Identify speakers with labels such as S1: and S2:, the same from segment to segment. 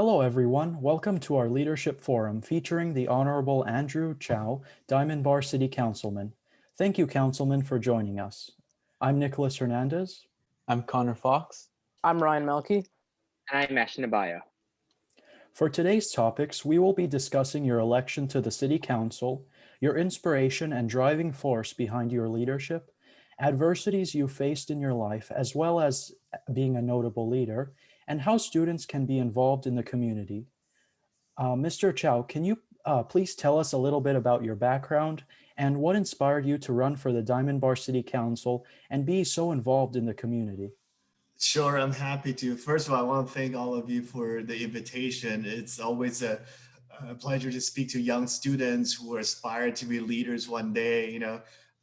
S1: Hello, everyone. Welcome to our Leadership Forum featuring the Honorable Andrew Chou, Diamond Bar City Councilman. Thank you, Councilman, for joining us. I'm Nicholas Hernandez.
S2: I'm Connor Fox.
S3: I'm Ryan Melky.
S4: I'm Ashton Abaya.
S1: For today's topics, we will be discussing your election to the City Council, your inspiration and driving force behind your leadership, adversities you faced in your life, as well as being a notable leader, and how students can be involved in the community. Mr. Chou, can you please tell us a little bit about your background and what inspired you to run for the Diamond Bar City Council and be so involved in the community?
S5: Sure, I'm happy to. First of all, I want to thank all of you for the invitation. It's always a pleasure to speak to young students who aspire to be leaders one day.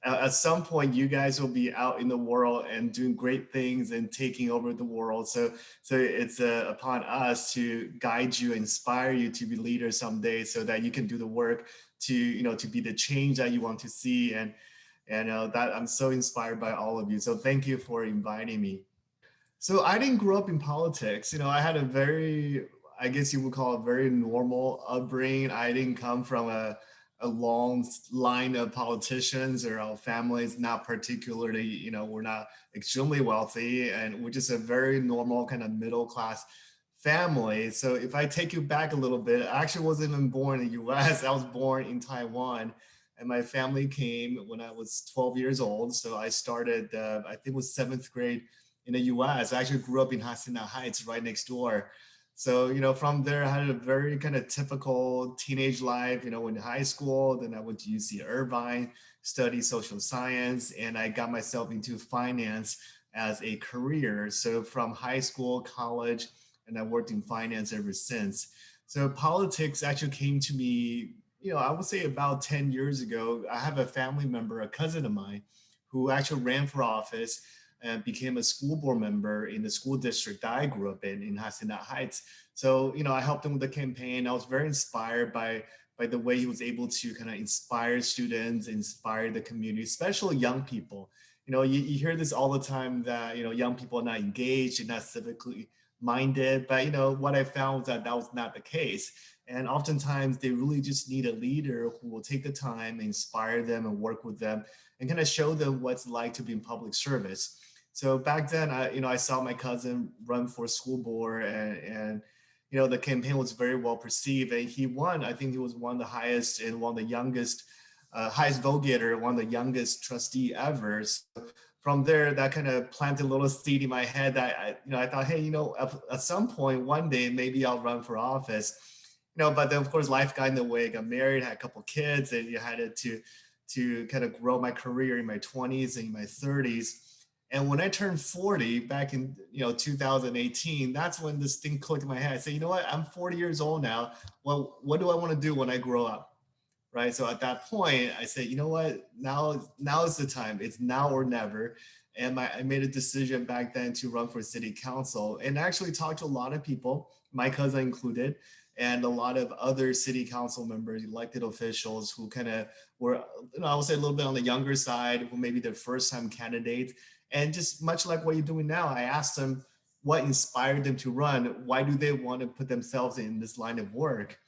S5: At some point, you guys will be out in the world and doing great things and taking over the world. So it's upon us to guide you, inspire you to be leaders someday, so that you can do the work to be the change that you want to see. And that I'm so inspired by all of you. So thank you for inviting me. So I didn't grow up in politics. I had a very, I guess you would call it, very normal upbringing. I didn't come from a long line of politicians, or our families not particularly, we're not extremely wealthy, and we're just a very normal kind of middle class family. So if I take you back a little bit, I actually wasn't even born in the US. I was born in Taiwan, and my family came when I was 12 years old. So I started, I think it was 7th grade in the US. I actually grew up in Hacienda Heights, right next door. So, from there, I had a very kind of typical teenage life, in high school. Then I went to UC Irvine, studied social science, and I got myself into finance as a career. So from high school, college, and I worked in finance ever since. So politics actually came to me, I would say about 10 years ago. I have a family member, a cousin of mine, who actually ran for office and became a school board member in the school district that I grew up in Hacienda Heights. So, I helped him with the campaign. I was very inspired by the way he was able to kind of inspire students, inspire the community, especially young people. You hear this all the time that, young people are not engaged and not civically minded. But, what I found was that was not the case. And oftentimes they really just need a leader who will take the time, inspire them, and work with them, and kind of show them what it's like to be in public service. So back then, I saw my cousin run for school board, and the campaign was very well perceived, and he won. I think he was one of the highest and one of the youngest, highest vote getter, one of the youngest trustee ever. So from there, that kind of planted a little seed in my head that I thought, hey, at some point, one day, maybe I'll run for office. But then of course life got in the way. I got married, had a couple kids, and you had to kind of grow my career in my 20s and in my 30s. And when I turned 40 back in 2018, that's when this thing clicked in my head. I said, I'm 40 years old now. Well, what do I want to do when I grow up? Right. So at that point, I said, now is the time. It's now or never. And I made a decision back then to run for city council, and actually talked to a lot of people, my cousin included, and a lot of other city council members, elected officials who kind of were, I would say a little bit on the younger side, who maybe their first time candidates. And just much like what you're doing now, I asked them what inspired them to run. Why do they want to put themselves in this line of work?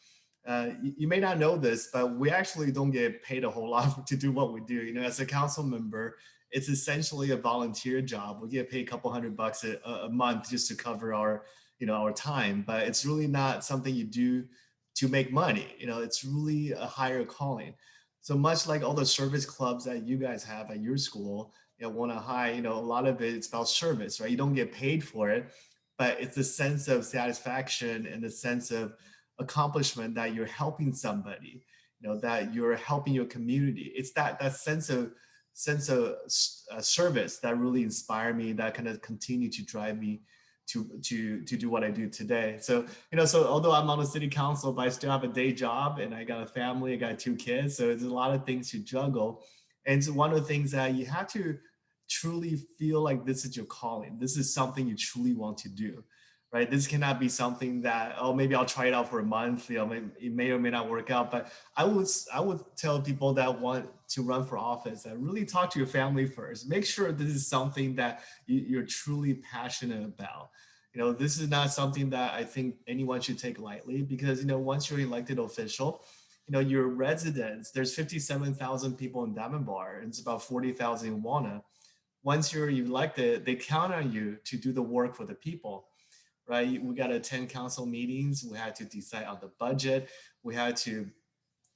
S5: You may not know this, but we actually don't get paid a whole lot to do what we do. As a council member, it's essentially a volunteer job. We get paid a couple $100 a month just to cover our time, but it's really not something you do to make money. It's really a higher calling. So much like all the service clubs that you guys have at your school, Wanna High, a lot of it's about service, right? You don't get paid for it, but it's a sense of satisfaction and a sense of accomplishment that you're helping somebody, that you're helping your community. It's that sense of service that really inspired me, that kind of continue to drive me to do what I do today. So, so although I'm on the city council, but I still have a day job, and I got a family, I got 2 kids. So there's a lot of things to juggle. And it's one of the things that you have to truly feel like this is your calling. This is something you truly want to do, right? This cannot be something that, oh, maybe I'll try it out for a month. It may or may not work out. But I would tell people that want to run for office that really talk to your family first. Make sure this is something that you're truly passionate about. This is not something that I think anyone should take lightly because, once you're elected official, your residents, there's 57,000 people in Diamond Bar and it's about 40,000 in Walnut. Once you're elected, they count on you to do the work for the people, right? We got to attend council meetings. We had to decide on the budget. We had to,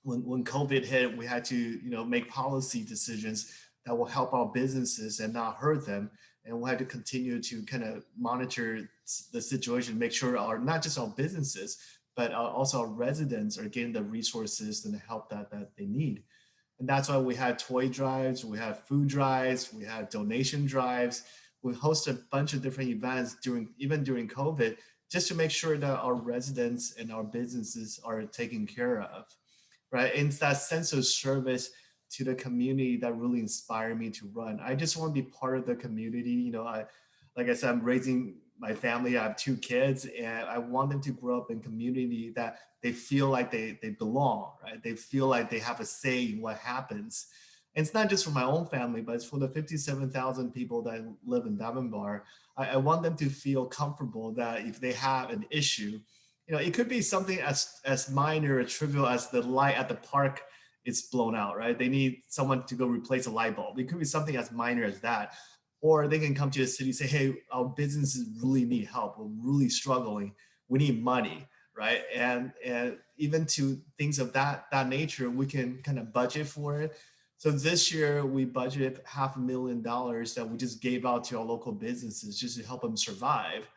S5: when COVID hit, we had to, make policy decisions that will help our businesses and not hurt them. And we had to continue to kind of monitor the situation, make sure not just our businesses, but also our residents are getting the resources and the help that they need. And that's why we had toy drives, we had food drives, we had donation drives. We hosted a bunch of different events even during COVID, just to make sure that our residents and our businesses are taken care of, right? And it's that sense of service to the community that really inspired me to run. I just want to be part of the community. Like I said, I'm raising my family. I have 2 kids, and I want them to grow up in community that they feel like they belong, right? They feel like they have a say in what happens. And it's not just for my own family, but it's for the 57,000 people that live in Diamond Bar. I want them to feel comfortable that if they have an issue, it could be something as minor or trivial as the light at the park is blown out, right? They need someone to go replace a light bulb. It could be something as minor as that. Or they can come to the city and say, hey, our businesses really need help. We're really struggling. We need money, right? And even to things of that nature, we can kind of budget for it. So this year we budgeted $500,000 that we just gave out to our local businesses just to help them survive,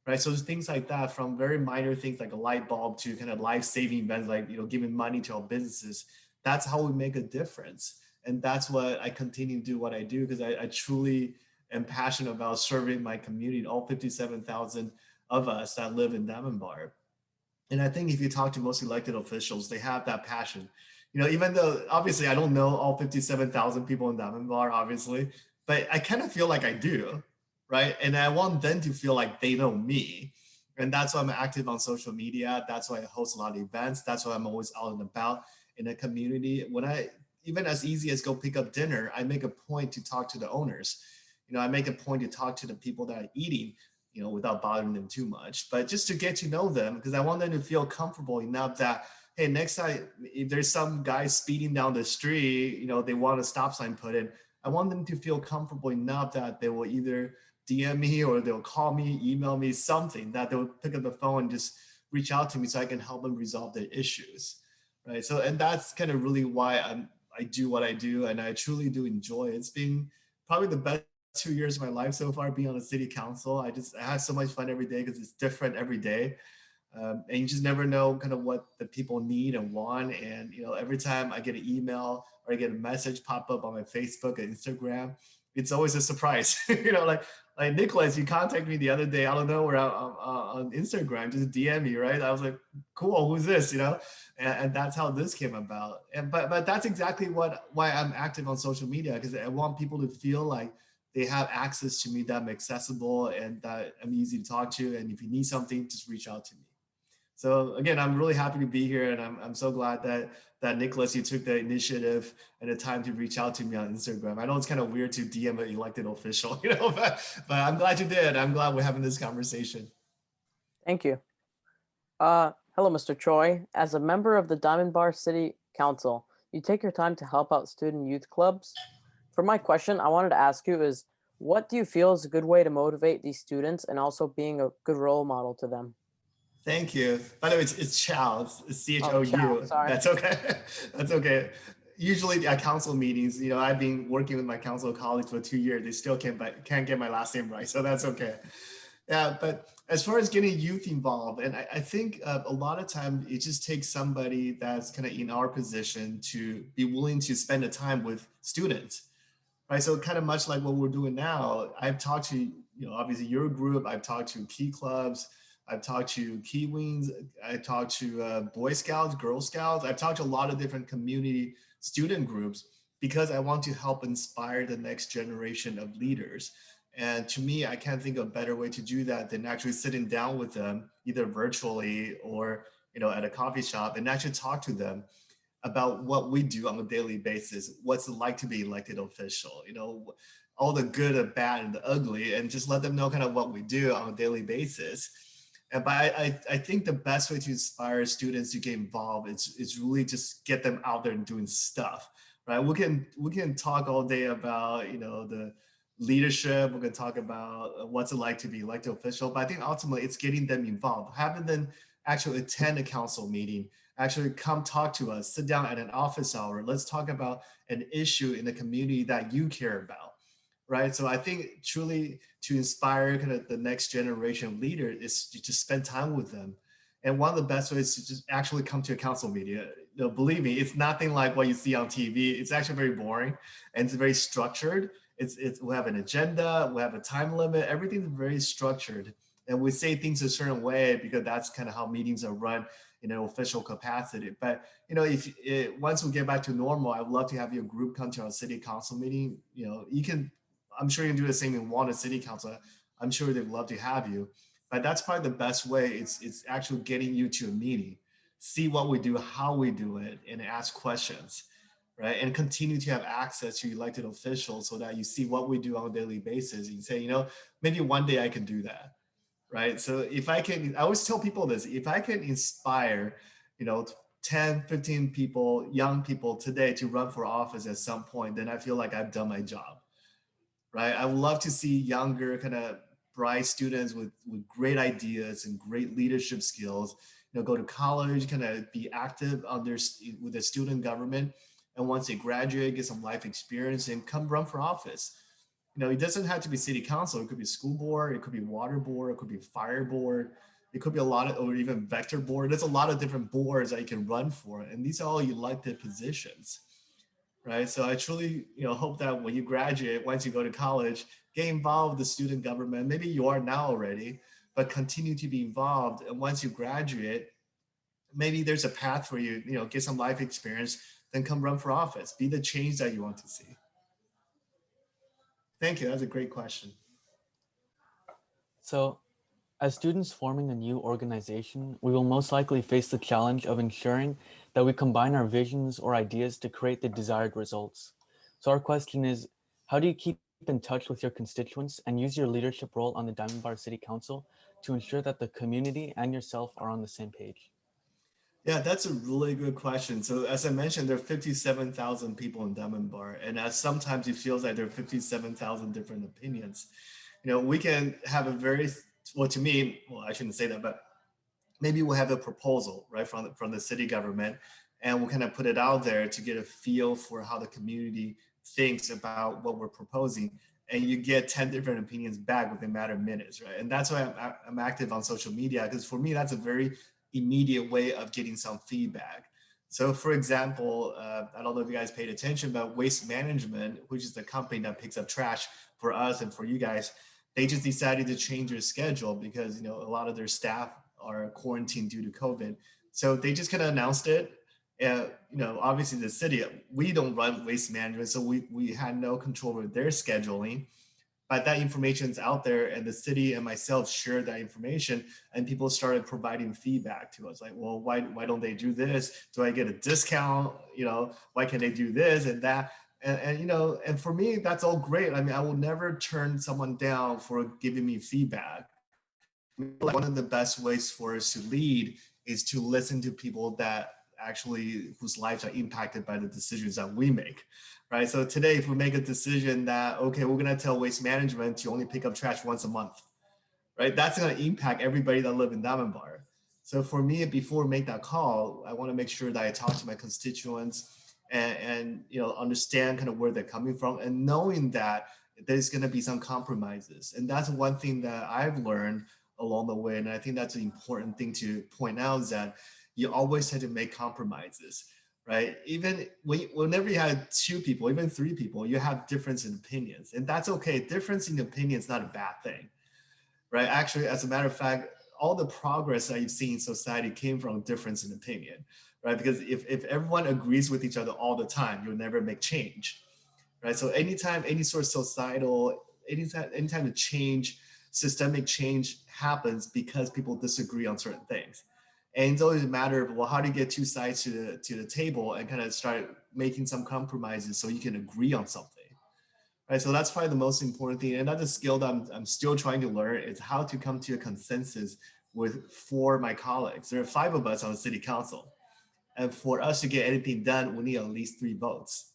S5: right? So things like that, from very minor things like a light bulb to kind of life-saving events like, giving money to our businesses. That's how we make a difference. And that's what I continue to do what I do, because I truly am passionate about serving my community, all 57,000 of us that live in Diamond Bar. And I think if you talk to most elected officials, they have that passion. Even though obviously I don't know all 57,000 people in Diamond Bar, obviously, but I kind of feel like I do, right? And I want them to feel like they know me. And that's why I'm active on social media. That's why I host a lot of events. That's why I'm always out and about in a community. Even as easy as go pick up dinner, I make a point to talk to the owners. I make a point to talk to the people that are eating, without bothering them too much, but just to get to know them, because I want them to feel comfortable enough that, hey, next time, if there's some guy speeding down the street, they want a stop sign put in, I want them to feel comfortable enough that they will either DM me or they'll call me, email me, something that they'll pick up the phone and just reach out to me so I can help them resolve their issues, right? So, and that's kind of really why I do what I do, and I truly do enjoy it. It's been probably the best 2 years of my life so far being on the city council. I have so much fun every day because it's different every day. And you just never know kind of what the people need and want. And, every time I get an email or I get a message pop up on my Facebook and Instagram, it's always a surprise. Like Nicholas, you contacted me the other day out of nowhere on Instagram, just DM me, right? I was like, cool, who's this, And that's how this came about. But that's exactly why I'm active on social media, because I want people to feel like they have access to me, that I'm accessible and that I'm easy to talk to. And if you need something, just reach out to me. So again, I'm really happy to be here, and I'm so glad that Nicholas, you took the initiative and the time to reach out to me on Instagram. I know it's kind of weird to DM an elected official, but I'm glad you did. I'm glad we're having this conversation.
S2: Thank you. Hello, Mr. Choi. As a member of the Diamond Bar City Council, you take your time to help out student youth clubs. For my question, I wanted to ask you is, what do you feel is a good way to motivate these students and also being a good role model to them?
S5: Thank you. By the way, it's Chou. It's Chou.
S2: Oh, Chou, sorry.
S5: That's okay. That's okay. Usually at council meetings, I've been working with my council colleagues for 2 years. They still can't get my last name right, so that's okay. Yeah, but as far as getting youth involved, and I think a lot of time it just takes somebody that's kind of in our position to be willing to spend the time with students, right? So kind of much like what we're doing now, I've talked to, obviously your group, I've talked to key clubs, I've talked to Key Wings, I talked to Boy Scouts, Girl Scouts. I've talked to a lot of different community student groups because I want to help inspire the next generation of leaders. And to me, I can't think of a better way to do that than actually sitting down with them, either virtually or at a coffee shop, and actually talk to them about what we do on a daily basis. What's it like to be elected official? all the good, the bad, and the ugly, and just let them know kind of what we do on a daily basis. And but I think the best way to inspire students to get involved is really just get them out there and doing stuff, right? We can talk all day about the leadership. We're going to talk about what's it like to be elected official, but I think ultimately it's getting them involved, having them actually attend a council meeting, actually come talk to us, sit down at an office hour. Let's talk about an issue in the community that you care about, right? So I think truly to inspire kind of the next generation of leaders is to just spend time with them. And one of the best ways to just actually come to a council meeting. Believe me, it's nothing like what you see on TV. It's actually very boring and it's very structured. We have an agenda, we have a time limit, everything's very structured. And we say things a certain way because that's kind of how meetings are run in an official capacity. But if once we get back to normal, I would love to have your group come to our city council meeting. I'm sure you can do the same in Wanda City Council. I'm sure they'd love to have you. But that's probably the best way. It's actually getting you to a meeting, see what we do, how we do it, and ask questions, right? And continue to have access to elected officials so that you see what we do on a daily basis. And you say, maybe one day I can do that, right? So if I can, I always tell people this, if I can inspire, 10, 15 people, young people today to run for office at some point, then I feel like I've done my job, right? I would love to see younger kind of bright students with great ideas and great leadership skills, go to college, kind of be active with the student government. And once they graduate, get some life experience and come run for office. It doesn't have to be city council. It could be school board. It could be water board. It could be fire board. It could be or even vector board. There's a lot of different boards that you can run for. And these are all elected positions, right? So I truly, hope that when you graduate, once you go to college, get involved with the student government. Maybe you are now already, but continue to be involved. And once you graduate, maybe there's a path for you, get some life experience, then come run for office, be the change that you want to see. Thank you. That's a great question.
S3: So, as students forming a new organization, we will most likely face the challenge of ensuring that we combine our visions or ideas to create the desired results. So our question is, how do you keep in touch with your constituents and use your leadership role on the Diamond Bar City Council to ensure that the community and yourself are on the same page?
S5: Yeah, that's a really good question. So as I mentioned, there are 57,000 people in Diamond Bar, and as sometimes it feels like there are 57,000 different opinions. We can have to me, well, I shouldn't say that, but maybe we'll have a proposal, right, from the city government, and we'll kind of put it out there to get a feel for how the community thinks about what we're proposing. And you get 10 different opinions back within a matter of minutes, right? And that's why I'm active on social media, because for me, that's a very immediate way of getting some feedback. So for example, I don't know if you guys paid attention, but Waste Management, which is the company that picks up trash for us and for you guys, they just decided to change their schedule because a lot of their staff are quarantined due to COVID. So they just kind of announced it. Obviously the city, we don't run waste management, so we had no control over their scheduling. But that information is out there, and the city and myself shared that information, and people started providing feedback to us, like, well, why don't they do this? Do I get a discount? Why can't they do this and that? And for me, that's all great. I mean, I will never turn someone down for giving me feedback. One of the best ways for us to lead is to listen to people whose lives are impacted by the decisions that we make, right? So today, if we make a decision that, okay, we're gonna tell Waste Management to only pick up trash once a month, right? That's gonna impact everybody that live in Diamond Bar. So for me, before we make that call, I wanna make sure that I talk to my constituents and understand kind of where they're coming from, and knowing that there's gonna be some compromises. And that's one thing that I've learned along the way. And I think that's an important thing to point out, is that you always have to make compromises, right? Even whenever you have two people, even three people, you have difference in opinions, and that's okay. Difference in opinion is not a bad thing, right? Actually, as a matter of fact, all the progress that you've seen in society came from difference in opinion, right? Because if everyone agrees with each other all the time, you'll never make change, right? So anytime any sort of societal, anytime a change, systemic change happens because people disagree on certain things. And it's always a matter of, well, how do you get two sides to the table and kind of start making some compromises so you can agree on something, right? So that's probably the most important thing. And that's a skill that I'm still trying to learn, is how to come to a consensus with 4 of my colleagues. There are 5 of us on the city council. And for us to get anything done, we need at least 3 votes,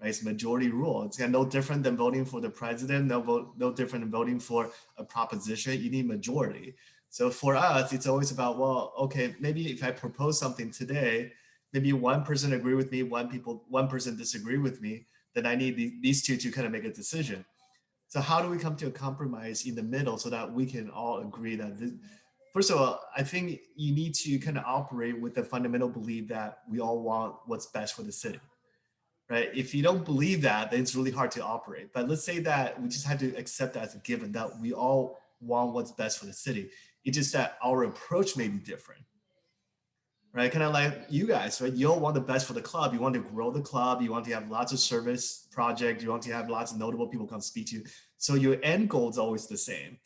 S5: right? It's majority rule. It's no different than voting for the president, no different than voting for a proposition. You need majority. So for us, it's always about, well, okay, maybe if I propose something today, maybe one person agree with me, one person disagree with me, then I need these two to kind of make a decision. So how do we come to a compromise in the middle so that we can all agree that this, first of all, I think you need to kind of operate with the fundamental belief that we all want what's best for the city, right? If you don't believe that, then it's really hard to operate. But let's say that we just have to accept that as a given, that we all want what's best for the city. It's just that our approach may be different, right? Kind of like you guys, right? You all want the best for the club. You want to grow the club. You want to have lots of service projects. You want to have lots of notable people come speak to you. So your end goal is always the same.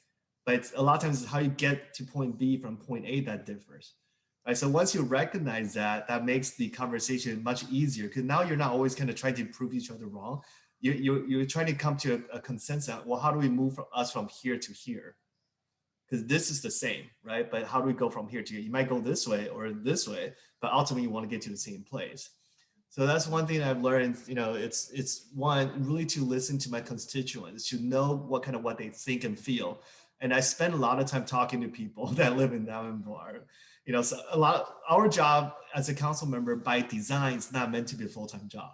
S5: But a lot of times it's how you get to point B from point A that differs. Right? So once you recognize that, that makes the conversation much easier, because now you're not always kind of trying to prove each other wrong. You're trying to come to a consensus. Well, how do we move us from here to here? Because this is the same, right? But how do we go from here to here? You might go this way or this way, but ultimately you want to get to the same place. So that's one thing I've learned. It's one, really to listen to my constituents, to know what they think and feel. And I spend a lot of time talking to people that live in Diamond Bar. So our job as a council member by design is not meant to be a full-time job.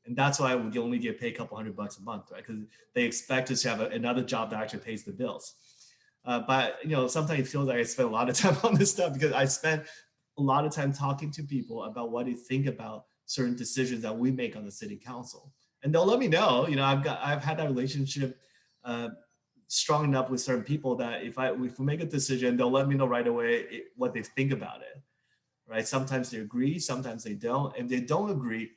S5: And that's why we only get paid a couple $100 a month, right? Because they expect us to have another job that actually pays the bills. But sometimes it feels like I spend a lot of time on this stuff because I spend a lot of time talking to people about what they think about certain decisions that we make on the city council, and they'll let me know. I've had that relationship strong enough with certain people that if we make a decision, they'll let me know right away what they think about it. Right? Sometimes they agree, sometimes they don't, and if they don't agree,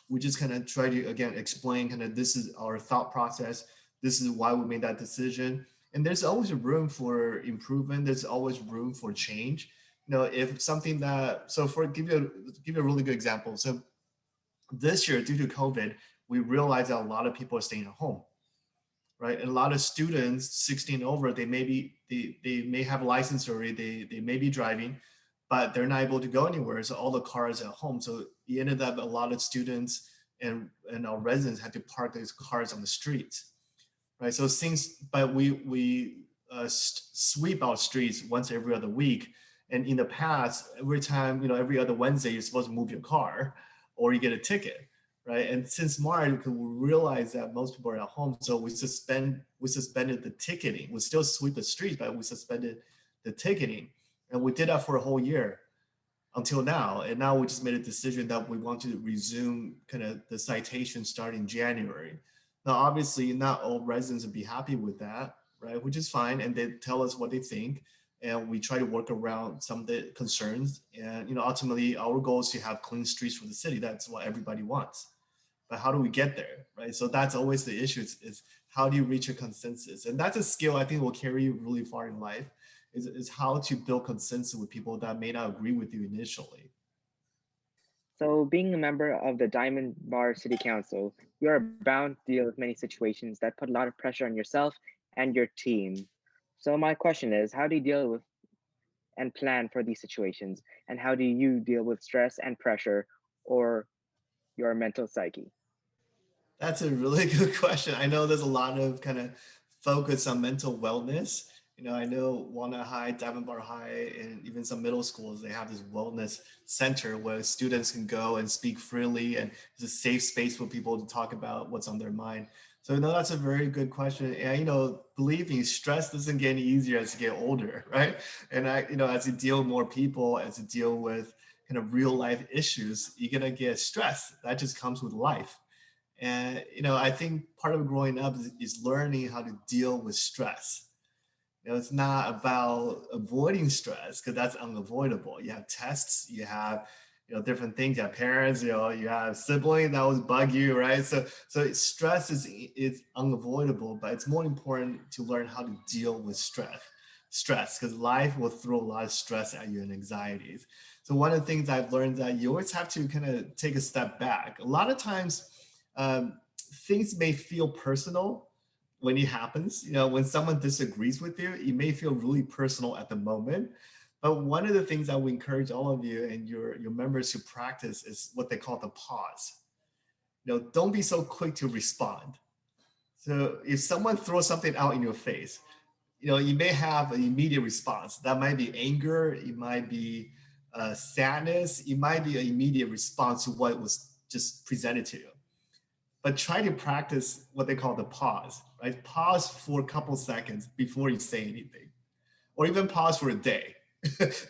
S5: we just kind of try to again explain kind of this is our thought process. This is why we made that decision. And there's always room for improvement. There's always room for change. If something that, so give you a really good example. So this year, due to COVID, we realized that a lot of people are staying at home, right? And a lot of students 16 over, they may have a license already, they may be driving, but they're not able to go anywhere. So all the cars at home. So it ended up a lot of students and our residents had to park these cars on the streets. Right, so but we sweep our streets once every other week, and in the past, every time every other Wednesday, you're supposed to move your car, or you get a ticket, right? And since March, we realized that most people are at home, so we suspended the ticketing. We still sweep the streets, but we suspended the ticketing, and we did that for a whole year until now. And now we just made a decision that we want to resume kind of the citation starting January. Now, obviously, not all residents would be happy with that, right? Which is fine, and they tell us what they think, and we try to work around some of the concerns. And ultimately, our goal is to have clean streets for the city. That's what everybody wants. But how do we get there, right? So that's always the issue. Is how do you reach a consensus? And that's a skill I think will carry you really far in life. Is how to build consensus with people that may not agree with you initially.
S4: So, being a member of the Diamond Bar City Council, you are bound to deal with many situations that put a lot of pressure on yourself and your team. So, my question is, how do you deal with and plan for these situations? And how do you deal with stress and pressure or your mental psyche?
S5: That's a really good question. I know there's a lot of kind of focus on mental wellness. I know Walnut High, Diamond Bar High, and even some middle schools, they have this wellness center where students can go and speak freely, and it's a safe space for people to talk about what's on their mind. So that's a very good question. And believe me, stress doesn't get any easier as you get older, right? And as you deal with more people, as you deal with kind of real life issues, you're gonna get stressed. That just comes with life. And I think part of growing up is learning how to deal with stress. It's not about avoiding stress because that's unavoidable. You have tests, you have different things. You have parents, you have siblings that would bug you, right? So stress is unavoidable, but it's more important to learn how to deal with stress because life will throw a lot of stress at you and anxieties. So one of the things I've learned that you always have to kind of take a step back. A lot of times, things may feel personal when it happens. You know, when someone disagrees with you, it may feel really personal at the moment. But one of the things I would encourage all of you and your members to practice is what they call the pause. You know, don't be so quick to respond. So if someone throws something out in your face, you know, you may have an immediate response. That might be anger, it might be sadness, it might be an immediate response to what was just presented to you. But try to practice what they call the pause, right? Pause for a couple seconds before you say anything, or even pause for a day.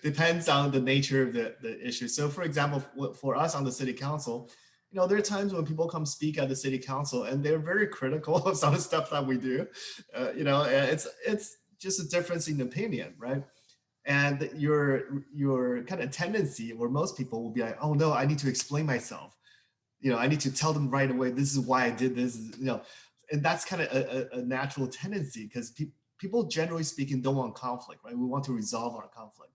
S5: Depends on the nature of the issue. So for example, for us on the city council, you know, there are times when people come speak at the city council and they're very critical of some of the stuff that we do. You know, it's just a difference in opinion, right? And your kind of tendency, where most people will be like, oh no, I need to explain myself. You know, I need to tell them right away, this is why I did this, you know, and that's kind of a natural tendency because people generally speaking don't want conflict, right? We want to resolve our conflict.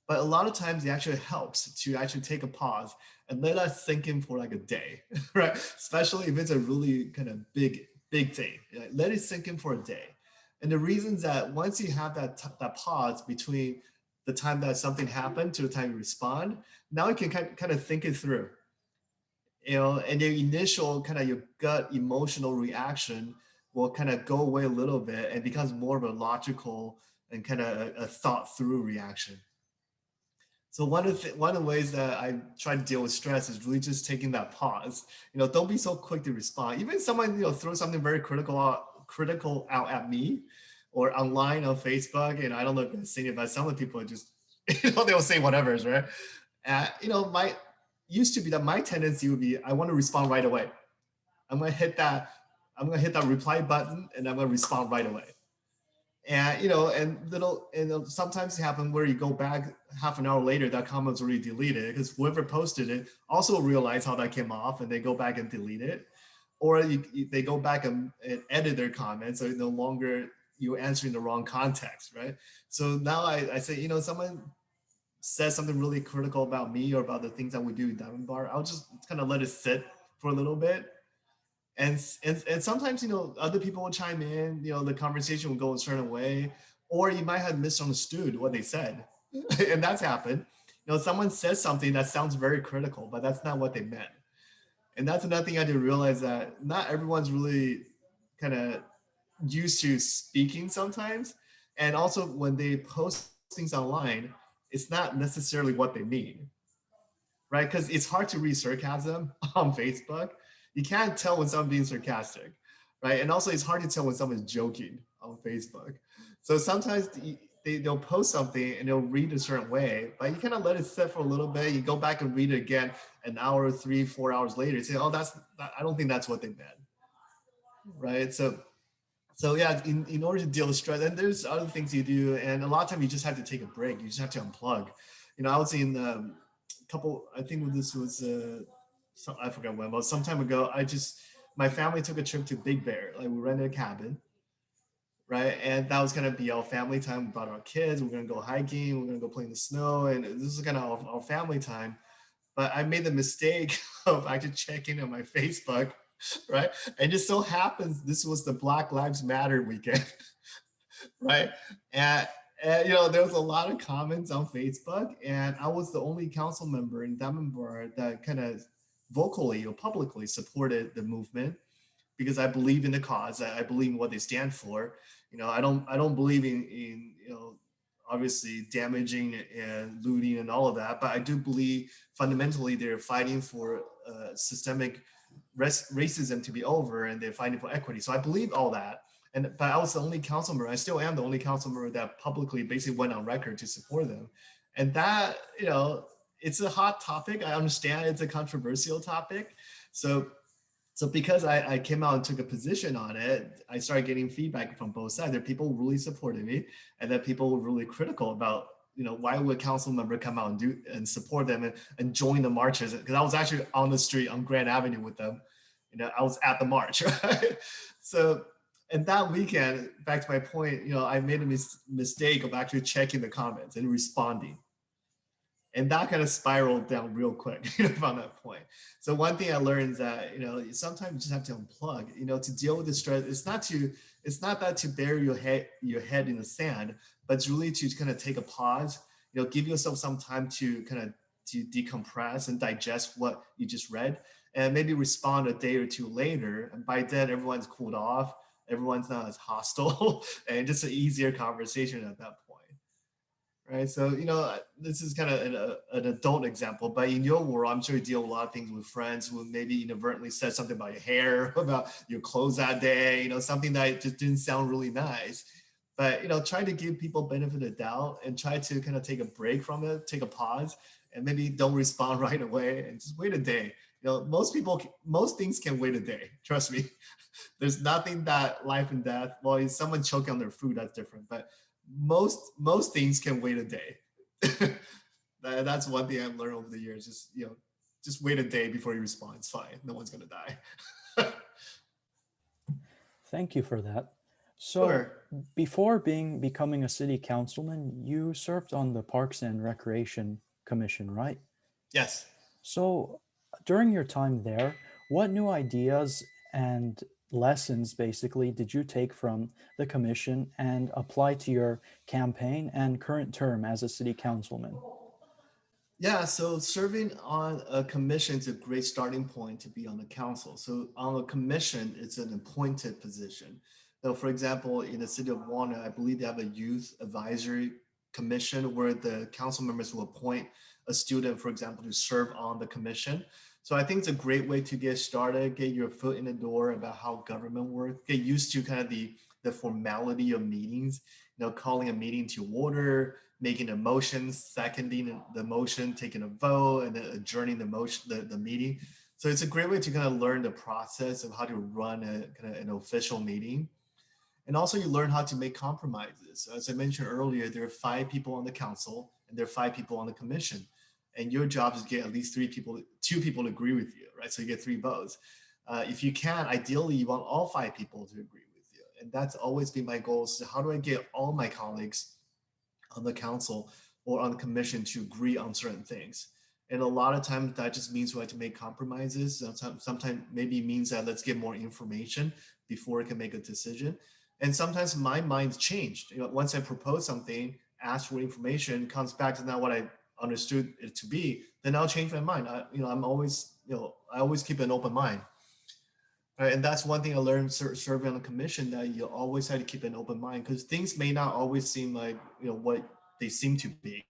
S5: But a lot of times it actually helps to actually take a pause and let us sink in for like a day, right? Especially if it's a really kind of big thing. Like, let it sink in for a day. And the reasons that once you have that pause between the time that something happened to the time you respond, now you can kind of think it through. You know, and your initial kind of your gut emotional reaction will kind of go away a little bit and becomes more of a logical and kind of a thought through reaction. So one of the ways that I try to deal with stress is really just taking that pause. You know, don't be so quick to respond. Even if someone, you know, throws something very critical out at me, or online on Facebook, and I don't know if you've seen it, but some of the people are just, you know, they'll say whatever, right? You know, used to be that my tendency would be I want to respond right away. I'm gonna hit that reply button and I'm gonna respond right away. And you know, and sometimes it happens where you go back half an hour later, that comment's already deleted because whoever posted it also realized how that came off and they go back and delete it. Or they go back and edit their comments, so no longer you're answering the wrong context, right? So now I say, you know, someone says something really critical about me or about the things that we do in Diamond Bar, I'll just kind of let it sit for a little bit. And sometimes, you know, other people will chime in, you know, the conversation will go a certain way, or you might have misunderstood what they said. And that's happened. You know, someone says something that sounds very critical, but that's not what they meant. And that's another thing I did realize, that not everyone's really kind of used to speaking sometimes. And also when they post things online, it's not necessarily what they mean, right? Because it's hard to read sarcasm on Facebook. You can't tell when someone's being sarcastic, right? And also it's hard to tell when someone's joking on Facebook. So sometimes they'll post something and they'll read a certain way, but you kind of let it sit for a little bit. You go back and read it again an hour, 3-4 hours later, you say, oh, I don't think that's what they meant, right? So yeah, in order to deal with stress, and there's other things you do, and a lot of times you just have to take a break. You just have to unplug. You know, I was in a couple, I think this was, I forgot when, but some time ago, my family took a trip to Big Bear. Like we rented a cabin, right? And that was gonna be our family time. We brought our kids, we're gonna go hiking, we're gonna go play in the snow, and this is kind of our family time. But I made the mistake of actually checking on my Facebook, right? And just so happens this was the Black Lives Matter weekend, right? And you know, there was a lot of comments on Facebook, and I was the only council member in Diamond Bar that kind of vocally or publicly supported the movement because I believe in the cause. I believe in what they stand for. You know, I don't believe in you know, obviously damaging and looting and all of that, but I do believe fundamentally they're fighting for systemic racism to be over, and they're fighting for equity. So I believe all that. But I was the only council member, I still am the only council member that publicly basically went on record to support them. And that, you know, it's a hot topic. I understand it's a controversial topic. So because I came out and took a position on it, I started getting feedback from both sides. There are people who really supported me, and then people were really critical about, you know, why would a council member come out and support them and join the marches? Because I was actually on the street on Grand Avenue with them. You know, I was at the march, right? So, and that weekend, back to my point, you know, I made a mistake of actually checking the comments and responding. And that kind of spiraled down real quick, from that point. So one thing I learned is that, sometimes you just have to unplug, to deal with the stress. It's not that to bury your head in the sand, but it's really to kind of take a pause, give yourself some time to kind of to decompress and digest what you just read, and maybe respond a day or two later. And by then everyone's cooled off, everyone's not as hostile, and just an easier conversation at that point. Right. So, this is kind of an adult example, but in your world, I'm sure you deal with a lot of things with friends who maybe inadvertently said something about your hair, about your clothes that day, something that just didn't sound really nice. But, try to give people benefit of the doubt and try to kind of take a break from it, take a pause, and maybe don't respond right away and just wait a day. Most things can wait a day. Trust me. There's nothing that life and death, well, if someone choking on their food, that's different. But most things can wait a day. That's one thing I've learned over the years. Just wait a day before you respond. It's fine. No one's gonna die.
S1: Thank you for that. So
S5: Sure.
S1: before becoming a city councilman, you served on the Parks and Recreation Commission, right?
S5: Yes.
S1: So during your time there, what new ideas and lessons basically did you take from the commission and apply to your campaign and current term as a city councilman?
S5: Yeah, so serving on a commission is a great starting point to be on the council. So on a commission, it's an appointed position. So for example, in the city of Walnut, I believe they have a youth advisory commission where the council members will appoint a student, for example, to serve on the commission. So I think it's a great way to get started, get your foot in the door about how government works, get used to kind of the formality of meetings, calling a meeting to order, making a motion, seconding the motion, taking a vote, and then adjourning the motion, the meeting. So it's a great way to kind of learn the process of how to run an official meeting. And also you learn how to make compromises. As I mentioned earlier, there are 5 people on the council and there are 5 people on the commission. And your job is to get at least 2 people to agree with you, right? So you get 3 votes. If you can, ideally you want all 5 people to agree with you. And that's always been my goal. So how do I get all my colleagues on the council or on the commission to agree on certain things? And a lot of times that just means we have to make compromises. Sometimes maybe it means that let's get more information before we can make a decision. And sometimes my mind's changed. Once I propose something, ask for information, comes back to not what I understood it to be, then I'll change my mind. I always keep an open mind. Right, and that's one thing I learned serving on the commission, that you always have to keep an open mind because things may not always seem like what they seem to be.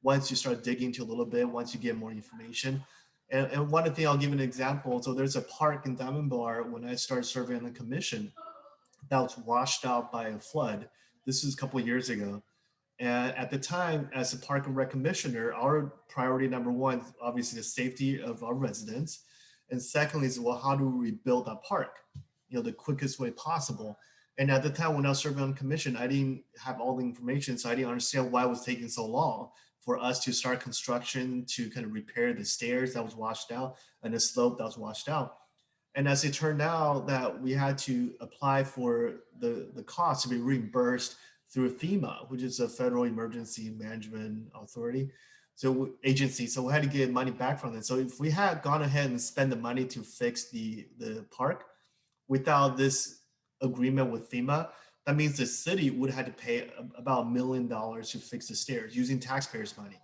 S5: Once you start digging into a little bit, once you get more information, and one thing I'll give an example. So there's a park in Diamond Bar when I started serving on the commission that was washed out by a flood. This was a couple of years ago, and at the time, as a park and rec commissioner, our priority number 1 is obviously the safety of our residents. And secondly is, well, how do we rebuild that park, the quickest way possible? And at the time when I was serving on commission, I didn't have all the information. So I didn't understand why it was taking so long for us to start construction to kind of repair the stairs that was washed out and the slope that was washed out. And as it turned out that we had to apply for the cost to be reimbursed through FEMA, which is a Federal Emergency Management Authority. So agency, so we had to get money back from them. So if we had gone ahead and spent the money to fix the park without this agreement with FEMA, that means the city would have to pay about $1 million to fix the stairs using taxpayers' money,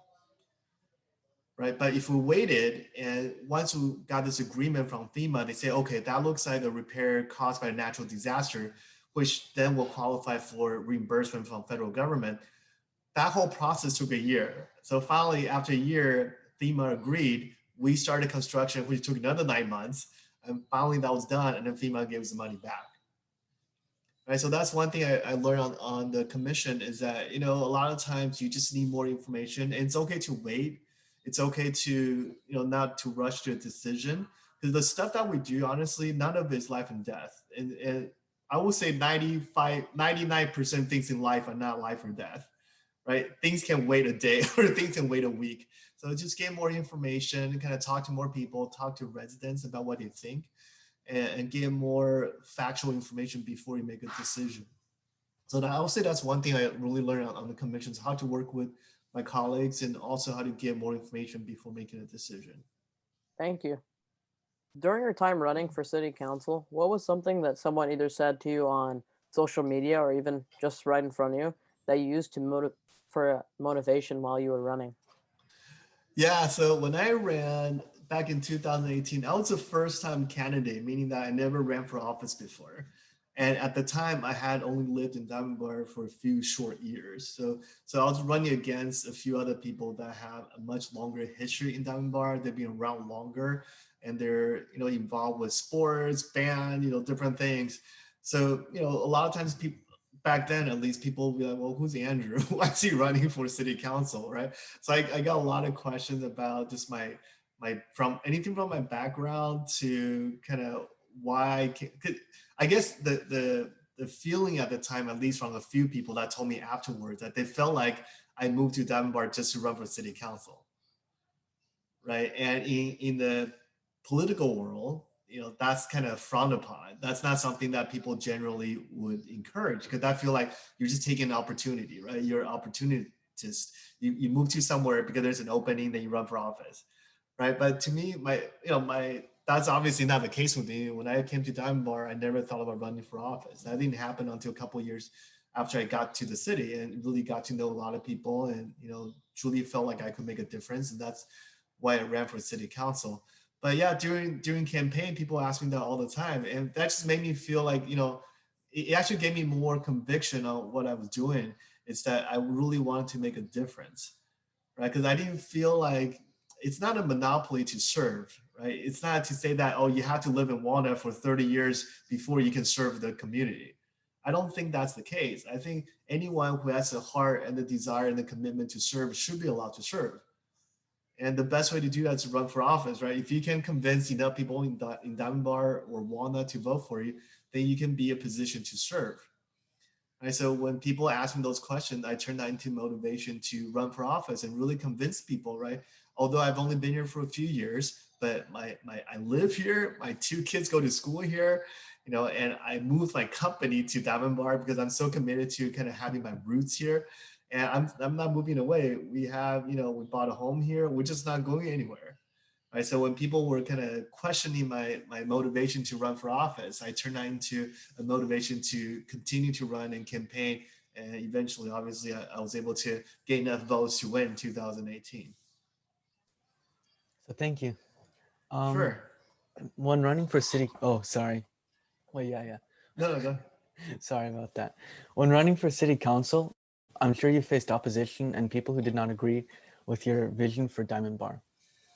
S5: right? But if we waited and once we got this agreement from FEMA, they say, okay, that looks like a repair caused by a natural disaster, which then will qualify for reimbursement from federal government. That whole process took a year. So finally, after a year, FEMA agreed. We started construction, which took another 9 months. And finally that was done. And then FEMA gave us the money back. Right. So that's one thing I learned on the commission is that, a lot of times you just need more information, and it's okay to wait. It's okay to, not to rush to a decision, because the stuff that we do, honestly, none of it is life and death. And I would say 99% things in life are not life or death. Right? Things can wait a day or things can wait a week. So just get more information, kind of talk to more people, talk to residents about what they think, and get more factual information before you make a decision. So I would say that's one thing I really learned on the commissions, how to work with my colleagues, and also how to get more information before making a decision.
S2: Thank you. During your time running for city council, what was something that someone either said to you on social media or even just right in front of you that you used to for motivation while you were running?
S5: Yeah, so when I ran back in 2018, I was a first time candidate, meaning that I never ran for office before. And at the time, I had only lived in Diamond Bar for a few short years. So I was running against a few other people that have a much longer history in Diamond Bar. They've been around longer, and they're involved with sports, band, different things. So a lot of times people back then, at least, people will be like, well, who's Andrew? Why is he running for city council, right? So I got a lot of questions about just my from anything from my background to kind of why I guess the feeling at the time, at least from a few people that told me afterwards, that they felt like I moved to Diamond Bar just to run for city council, right? And in the political world, that's kind of frowned upon. That's not something that people generally would encourage, because I feel like you're just taking an opportunity, right? You're an opportunist. You move to somewhere because there's an opening, then you run for office, right? But to me, my that's obviously not the case with me. When I came to Diamond Bar, I never thought about running for office. That didn't happen until a couple of years after I got to the city and really got to know a lot of people, and truly felt like I could make a difference. And that's why I ran for city council. But yeah, during campaign, people ask me that all the time, and that just made me feel like it actually gave me more conviction on what I was doing. It's that I really wanted to make a difference, right? Because I didn't feel like it's not a monopoly to serve, right? It's not to say that, oh, you have to live in Walnut for 30 years before you can serve the community. I don't think that's the case. I think anyone who has the heart and the desire and the commitment to serve should be allowed to serve. And the best way to do that is to run for office, right? If you can convince enough people in Diamond Bar or Walnut to vote for you, then you can be in a position to serve. Right? So when people ask me those questions, I turn that into motivation to run for office and really convince people, right? Although I've only been here for a few years, but I live here. My two kids go to school here, and I moved my company to Diamond Bar because I'm so committed to kind of having my roots here. And I'm not moving away. We have, we bought a home here. We're just not going anywhere. Right. So when people were kind of questioning my motivation to run for office, I turned that into a motivation to continue to run and campaign. And eventually, obviously, I was able to get enough votes to win in 2018.
S3: So thank you.
S5: Sure.
S3: When running for city, oh, sorry. Well, yeah.
S5: No, go.
S3: Sorry about that. When running for city council, I'm sure you faced opposition and people who did not agree with your vision for Diamond Bar.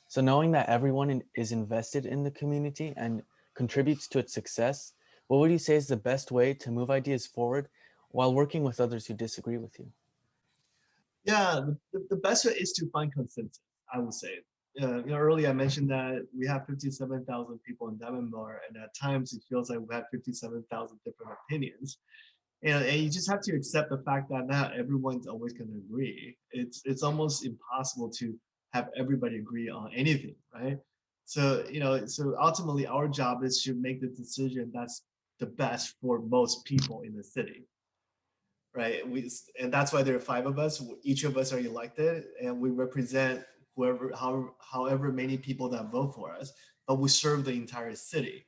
S3: So knowing that everyone is invested in the community and contributes to its success, what would you say is the best way to move ideas forward while working with others who disagree with you?
S5: Yeah, the best way is to find consensus, I would say. Earlier I mentioned that we have 57,000 people in Diamond Bar, and at times it feels like we have 57,000 different opinions. And you just have to accept the fact that not everyone's always going to agree. It's almost impossible to have everybody agree on anything, right? So ultimately our job is to make the decision that's the best for most people in the city, right? And that's why there are five of us. Each of us are elected, and we represent however many people that vote for us, but we serve the entire city.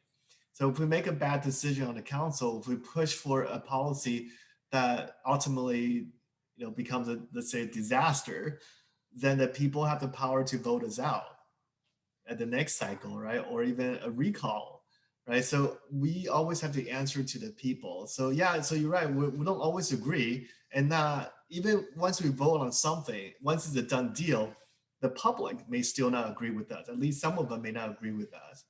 S5: So if we make a bad decision on the council, if we push for a policy that ultimately, becomes let's say, a disaster, then the people have the power to vote us out at the next cycle, right? Or even a recall, right? So we always have to answer to the people. So yeah, so you're right. We don't always agree, and not even once we vote on something, once it's a done deal, the public may still not agree with us. At least some of them may not agree with us.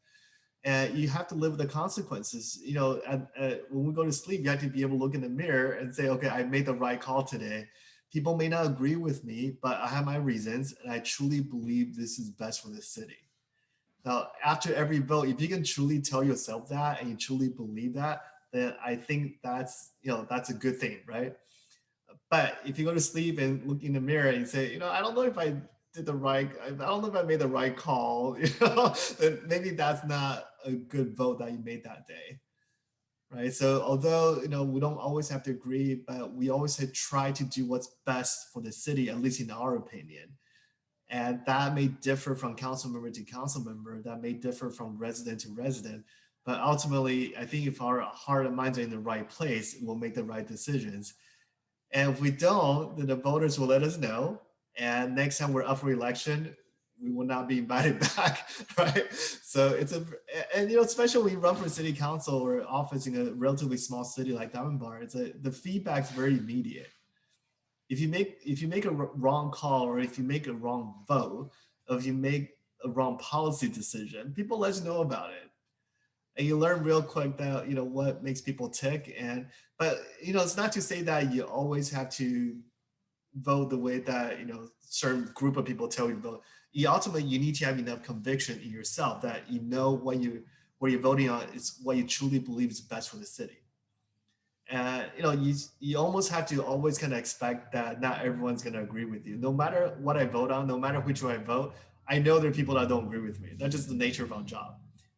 S5: And you have to live with the consequences. When we go to sleep, you have to be able to look in the mirror and say, okay, I made the right call today. People may not agree with me, but I have my reasons, and I truly believe this is best for the city. Now, after every vote, if you can truly tell yourself that and you truly believe that, then I think that's a good thing, right? But if you go to sleep and look in the mirror and say, I don't know if I don't know if I made the right call, then maybe that's not a good vote that you made that day. right? So although, we don't always have to agree, but we always try to do what's best for the city, at least in our opinion. And that may differ from council member to council member, that may differ from resident to resident. But ultimately, I think if our heart and minds are in the right place, we'll make the right decisions. And if we don't, then the voters will let us know. And next time we're up for election, we will not be invited back, right? So and especially when you run for city council or office in a relatively small city like Diamond Bar, the feedback's very immediate. If you make a wrong call, or if you make a wrong vote, or if you make a wrong policy decision, people let you know about it, and you learn real quick that what makes people tick. But it's not to say that you always have to vote the way that certain group of people tell you to vote. Ultimately, you need to have enough conviction in yourself that what you're voting on is what you truly believe is best for the city. And you almost have to always kind of expect that not everyone's going to agree with you. No matter what I vote on, no matter which way I vote, I know there are people that don't agree with me. That's just the nature of our job.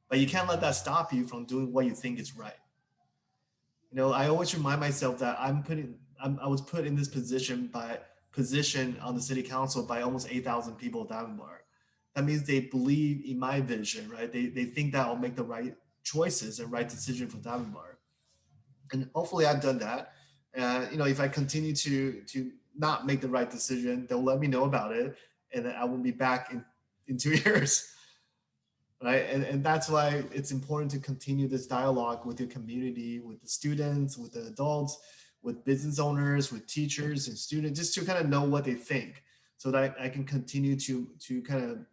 S5: But you can't let that stop you from doing what you think is right. I always remind myself that I was put in this position on the city council by almost 8,000 people at Diamond Bar. That means they believe in my vision, right? They think that I'll make the right choices and right decision for Diamond Bar. And hopefully I've done that. If I continue to not make the right decision, they'll let me know about it, and I will be back in 2 years. Right. And that's why it's important to continue this dialogue with your community, with the students, with the adults, with business owners, with teachers and students, just to kind of know what they think, so that I can continue to kind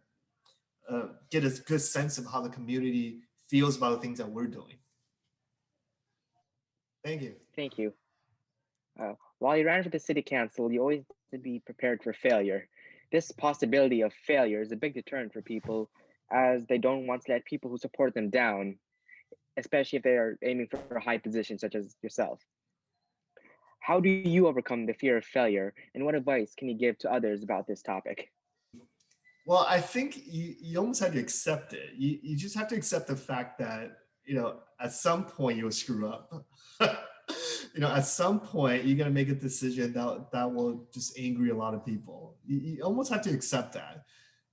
S5: of get a good sense of how the community feels about the things that we're doing. Thank you.
S4: Thank you. While you ran for the city council, you always have to be prepared for failure. This possibility of failure is a big deterrent for people, as they don't want to let people who support them down, especially if they are aiming for a high position such as yourself. How do you overcome the fear of failure, and what advice can you give to others about this topic?
S5: Well, I think you almost have to accept it. You just have to accept the fact that, at some point you'll screw up. At some point you're going to make a decision that will just angry a lot of people. You almost have to accept that.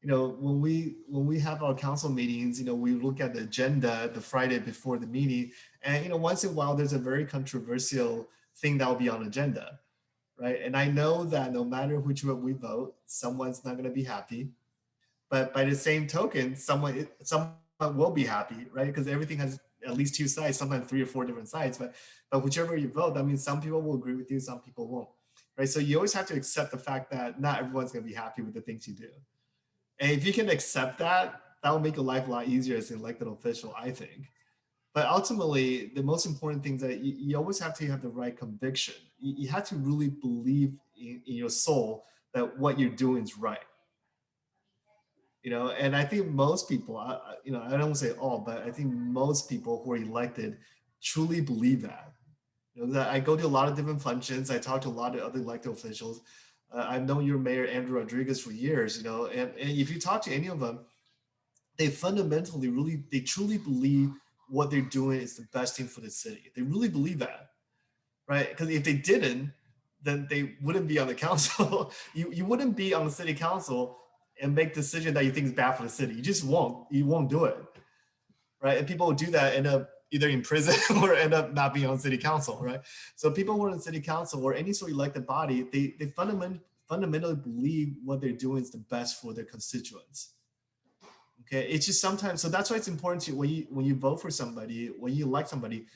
S5: When we have our council meetings, we look at the agenda the Friday before the meeting, and once in a while there's a very controversial thing that will be on agenda, right? And I know that no matter which way we vote, someone's not going to be happy. But by the same token, someone will be happy, right? Because everything has at least two sides, sometimes 3 or 4 different sides. But whichever you vote, that means some people will agree with you, some people won't, right? So you always have to accept the fact that not everyone's going to be happy with the things you do. And if you can accept that, that will make your life a lot easier as an elected official, I think. But ultimately, the most important thing is that you always have to have the right conviction. You have to really believe in your soul that what you're doing is right. And I think most people, I don't want to say all, but I think most people who are elected truly believe that. That I go to a lot of different functions. I talk to a lot of other elected officials. I've known your mayor, Andrew Rodriguez, for years, and if you talk to any of them, they fundamentally they truly believe what they're doing is the best thing for the city. They really believe that, right? Because if they didn't, then they wouldn't be on the council. You wouldn't be on the city council and make decision that you think is bad for the city. You just won't. You won't do it, right? And people who do that end up either in prison or end up not being on city council, right? So people who are in city council or any sort of elected body, they fundamentally believe what they're doing is the best for their constituents. Okay, it's just sometimes, so that's why it's important to when you vote for somebody, when you elect somebody,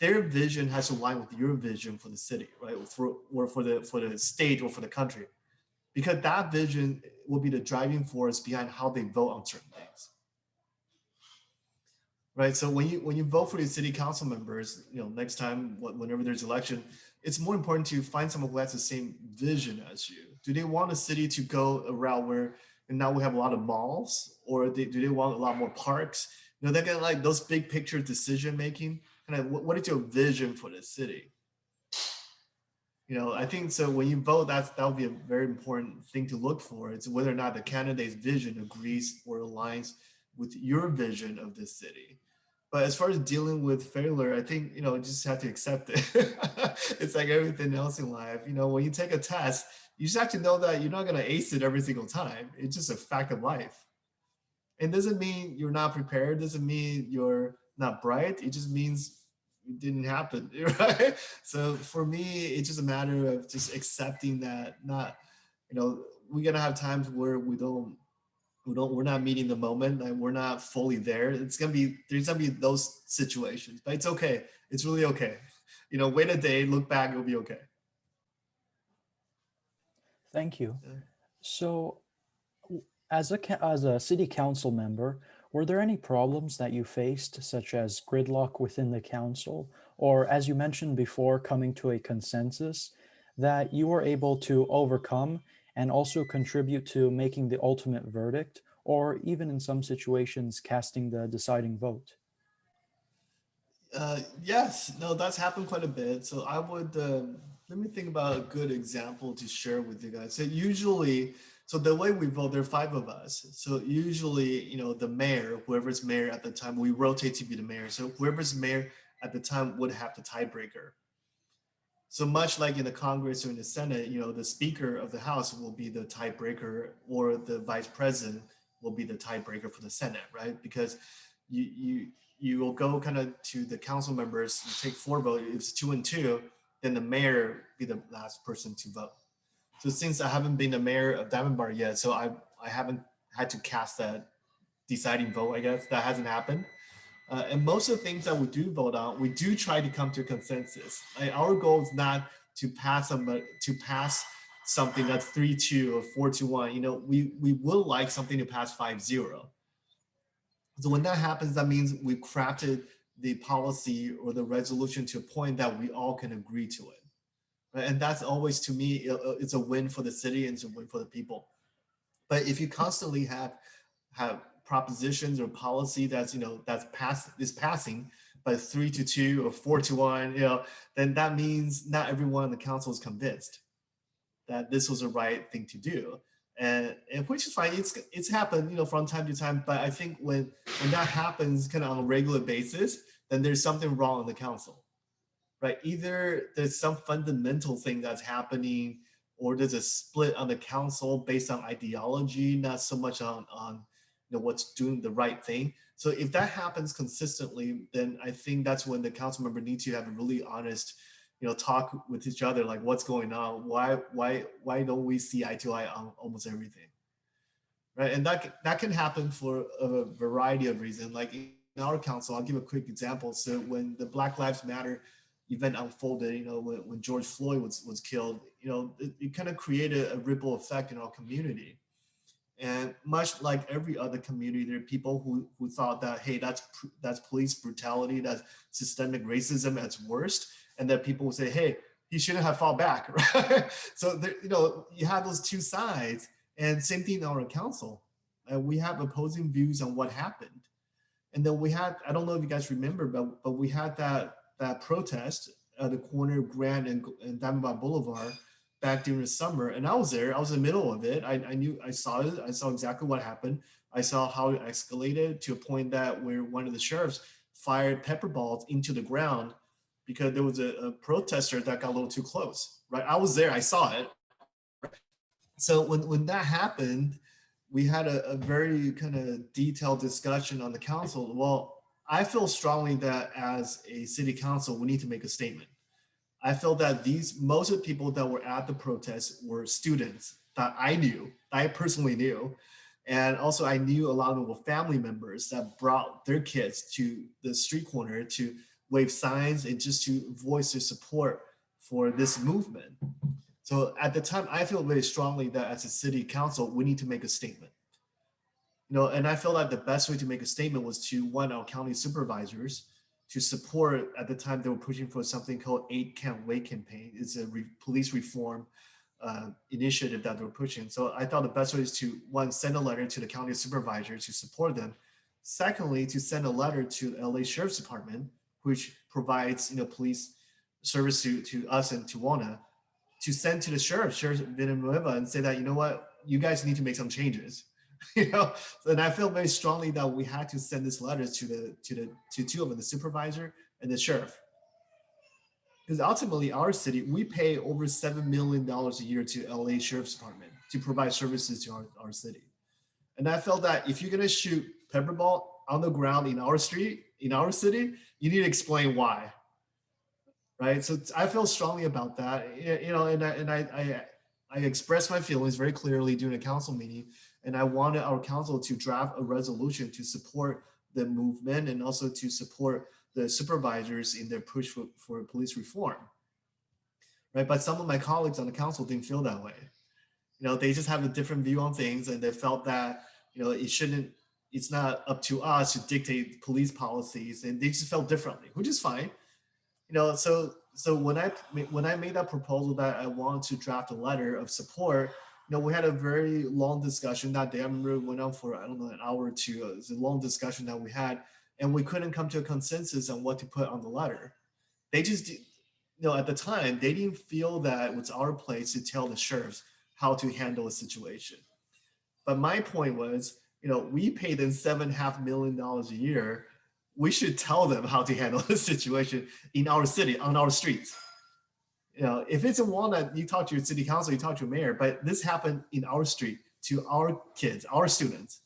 S5: their vision has to align with your vision for the city, right? For the state or for the country, because that vision will be the driving force behind how they vote on certain things. Right. So when you vote for your city council members, next time, whenever there's election, it's more important to find someone who has the same vision as you. Do they want a city to go a route where, and now we have a lot of malls, or do they want a lot more parks? They're kind of like those big picture decision making. Kind of what is your vision for the city? I think so. When you vote, that would be a very important thing to look for. It's whether or not the candidate's vision agrees or aligns with your vision of this city. But as far as dealing with failure, I think, you just have to accept it. It's like everything else in life. When you take a test, you just have to know that you're not going to ace it every single time. It's just a fact of life. It doesn't mean you're not prepared. Doesn't mean you're not bright. It just means it didn't happen, right? So for me, it's just a matter of just accepting that we're gonna have times where we're not meeting the moment and we're not fully there. There's gonna be those situations, but it's okay. It's really okay. Wait a day, look back, it'll be okay.
S1: Thank you.
S5: Yeah.
S1: So, as a city council member, were there any problems that you faced, such as gridlock within the council, or as you mentioned before, coming to a consensus that you were able to overcome and also contribute to making the ultimate verdict, or even in some situations, casting the deciding vote?
S5: Yes, no, that's happened quite a bit. So I would let me think about a good example to share with you guys. So the way we vote, there are 5 of us. So usually, the mayor, whoever's mayor at the time, we rotate to be the mayor. So whoever's mayor at the time would have the tiebreaker. So much like in the Congress or in the Senate, the Speaker of the House will be the tiebreaker, or the Vice President will be the tiebreaker for the Senate, right? Because you will go kind of to the council members, you take 4 votes, if it's 2 and 2, then the mayor be the last person to vote. So since I haven't been the mayor of Diamond Bar yet, so I haven't had to cast that deciding vote, I guess. That hasn't happened. And most of the things that we do vote on, we do try to come to a consensus. Our goal is not to pass something that's 3-2 or 4-1. We would like something to pass 5-0. So when that happens, that means we've crafted the policy or the resolution to a point that we all can agree to it. Right? And that's always, to me, it's a win for the city and it's a win for the people. But if you constantly have propositions or policy that's passing, but 3-2 or 4-1, then that means not everyone on the council is convinced that this was the right thing to do. And which is fine. It's happened, from time to time. But I think when that happens kind of on a regular basis, then there's something wrong in the council, right? Either there's some fundamental thing that's happening, or there's a split on the council based on ideology, not so much on what's doing the right thing. So if that happens consistently, then I think that's when the council member needs to have a really honest talk with each other, like what's going on, why don't we see eye to eye on almost everything, right? And that can happen for a variety of reasons. Like in our council, I'll give a quick example. So when the Black Lives Matter event unfolded, when George Floyd was killed, it kind of created a ripple effect in our community. And much like every other community, there are people who thought that, hey, that's police brutality, that's systemic racism at its worst. And then people would say, hey, he shouldn't have fought back, right? So there, you have those 2 sides. And same thing in our council. We have opposing views on what happened. And then we had, I don't know if you guys remember, but we had that protest at the corner of Grand and Diamond Bar Boulevard back during the summer. And I was there. I was in the middle of it. I saw it. I saw exactly what happened. I saw how it escalated to a point that where one of the sheriffs fired pepper balls into the ground because there was a protester that got a little too close, right? I was there. I saw it. So when that happened, we had a very kind of detailed discussion on the council. Well, I feel strongly that as a city council, we need to make a statement. I felt that most of the people that were at the protest were students that I personally knew. And also I knew a lot of them were family members that brought their kids to the street corner to wave signs and just to voice their support for this movement. So at the time, I feel very strongly that as a city council, we need to make a statement. And I felt like the best way to make a statement was to our county supervisors to support. At the time, they were pushing for something called 8 Can't Wait campaign. It's a police reform initiative that they were pushing. So I thought the best way is to, 1, send a letter to the county supervisors to support them. Secondly, to send a letter to the LA Sheriff's Department, which provides police service to us in Tijuana, to send to the Sheriff Villanueva, and say that, you know what, you guys need to make some changes. You know, and I feel very strongly that we had to send this letter to two of them, the supervisor and the sheriff. Because ultimately, our city, we pay over $7 million a year to LA Sheriff's Department to provide services to our city. And I felt that if you're gonna shoot pepper ball on the ground in our street, in our city, you need to explain why, right? So I feel strongly about that, you know, I expressed my feelings very clearly during a council meeting, and I wanted our council to draft a resolution to support the movement and also to support the supervisors in their push for police reform, right? But some of my colleagues on the council didn't feel that way. You know, they just have a different view on things, and they felt that, you know, it's not up to us to dictate police policies, and they just felt differently, which is fine. You know, so when I made that proposal that I wanted to draft a letter of support, you know, we had a very long discussion that day. I remember it went on for, I don't know, an hour or two. It was a long discussion that we had, and we couldn't come to a consensus on what to put on the letter. They just, you know, at the time, they didn't feel that it was our place to tell the sheriffs how to handle a situation. But my point was, you know, we pay them $7.5 million a year. We should tell them how to handle the situation in our city, on our streets. You know, if it's in Walnut, you talk to your city council, you talk to your mayor, but this happened in our street to our kids, our students,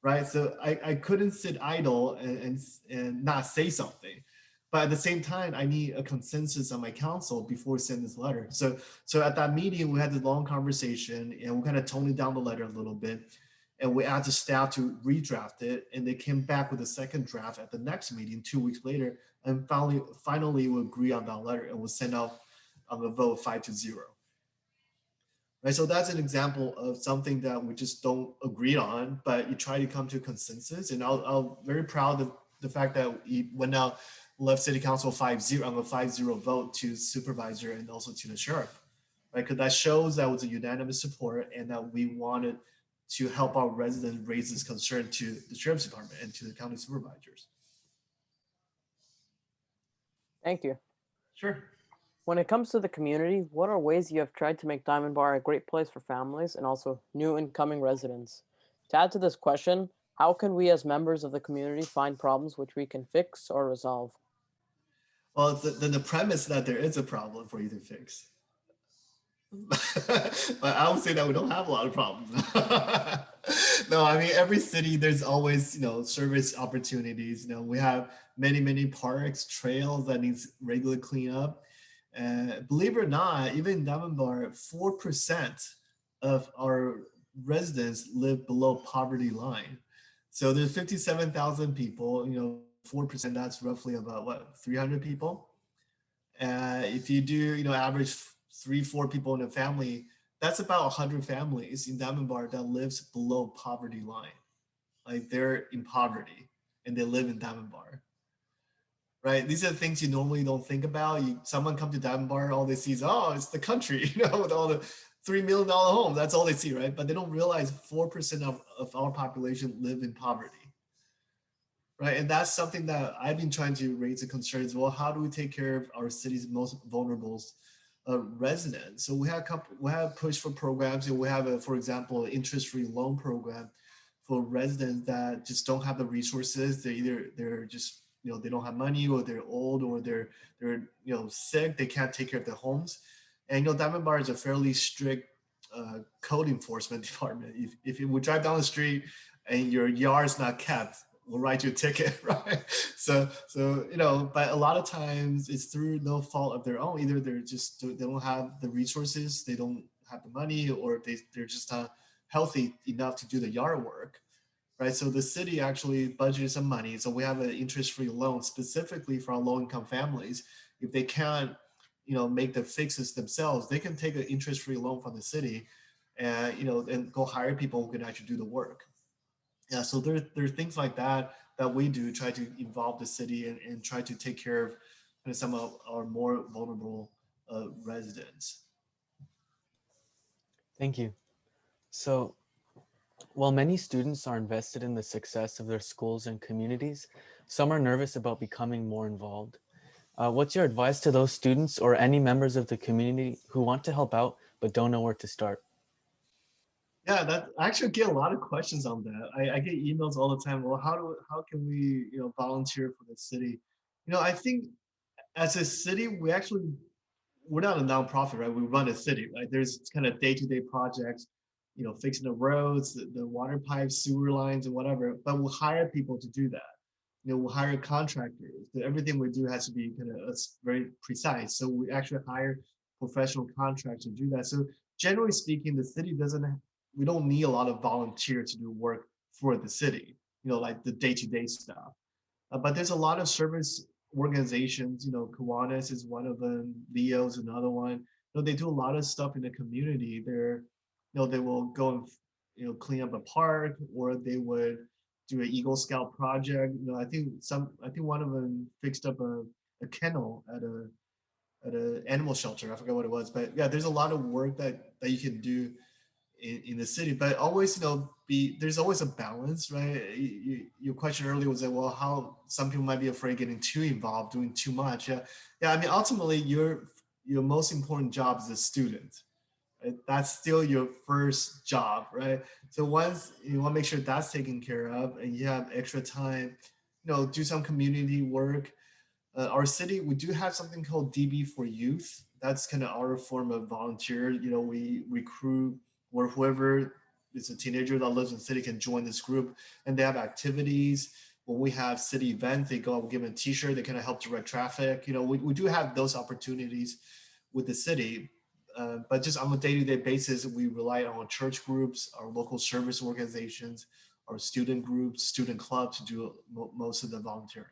S5: right? So I couldn't sit idle and not say something. But at the same time, I need a consensus on my council before sending this letter. So at that meeting, we had this long conversation, and we kind of toned down the letter a little bit, and we asked the staff to redraft it, and they came back with a second draft at the next meeting 2 weeks later, and finally we agree on that letter, and we'll send out on a vote 5-0. Right, so that's an example of something that we just don't agree on, but you try to come to a consensus. And I'm very proud of the fact that we went out, left City Council 5-0 on a 5-0 vote to supervisor and also to the sheriff, right? Because that shows that was a unanimous support, and that we wanted to help our residents raise this concern to the sheriff's department and to the county supervisors.
S2: Thank you.
S5: Sure.
S2: When it comes to the community, what are ways you have tried to make Diamond Bar a great place for families and also new incoming residents? To add to this question, how can we as members of the community find problems which we can fix or resolve?
S5: Well, the premise that there is a problem for you to fix. But I would say that we don't have a lot of problems. No, I mean, every city, there's always, you know, service opportunities. You know, we have many parks, trails that needs regular cleanup. Believe it or not, even in Diamond Bar, 4% of our residents live below poverty line. So there's 57,000 people, you know, 4%, that's roughly about what, 300 people. If you do, you know, average 3-4 people in a family, that's about 100 families in Diamond Bar that lives below poverty line. Like, they're in poverty and they live in Diamond Bar. Right? These are the things you normally don't think about. Someone come to Diamond Bar, all they see is, oh, it's the country, you know, with all the $3 million homes. That's all they see, right? But they don't realize 4% of our population live in poverty. Right? And that's something that I've been trying to raise a concern as well. How do we take care of our city's most vulnerable residents? So we have pushed for programs, and we have, for example, an interest-free loan program for residents that just don't have the resources. They're just, you know, they don't have money, or they're old, or they're you know, sick. They can't take care of their homes. And, you know, Diamond Bar is a fairly strict code enforcement department. If you would drive down the street and your yard's not kept, we'll write you a ticket, right? So you know, but a lot of times it's through no fault of their own. Either they don't have the resources, they don't have the money, or they're just not healthy enough to do the yard work, right? So the city actually budgeted some money. So we have an interest-free loan specifically for our low-income families. If they can't, you know, make the fixes themselves, they can take an interest-free loan from the city, and, you know, and go hire people who can actually do the work. Yeah, so there are things like that we do, try to involve the city and try to take care of, you know, some of our more vulnerable residents.
S3: Thank you. So, while many students are invested in the success of their schools and communities, some are nervous about becoming more involved. What's your advice to those students or any members of the community who want to help out but don't know where to start?
S5: Yeah, that I actually get a lot of questions on that. I get emails all the time. Well, how can we, volunteer for the city? I think as a city, we're not a nonprofit, right? We run a city, right? There's kind of day-to-day projects, fixing the roads, the water pipes, sewer lines, and whatever. But we'll hire people to do that. We'll hire contractors. Everything we do has to be kind of very precise. So we actually hire professional contractors to do that. So generally speaking, the city doesn't. We don't need a lot of volunteers to do work for the city. Like the day-to-day stuff. But there's a lot of service organizations. Kiwanis is one of them. Leo's another one. They do a lot of stuff in the community. They will go and clean up a park, or they would do an Eagle Scout project. I think one of them fixed up a kennel at a animal shelter. I forgot what it was, but yeah, there's a lot of work that you can do in the city, but always, there's always a balance, right? Your question earlier was that, well, how some people might be afraid getting too involved, doing too much. Yeah. I mean, ultimately, your most important job is a student. Right? That's still your first job, right? So once you want to make sure that's taken care of, and you have extra time, do some community work. Our city, we do have something called DB for Youth. That's kind of our form of volunteer. We recruit, or whoever is a teenager that lives in the city can join this group, and they have activities. When we have city events, they go out, we give them a T-shirt. They kind of help direct traffic. We do have those opportunities with the city, but just on a day-to-day basis, we rely on our church groups, our local service organizations, our student groups, student clubs to do most of the volunteering.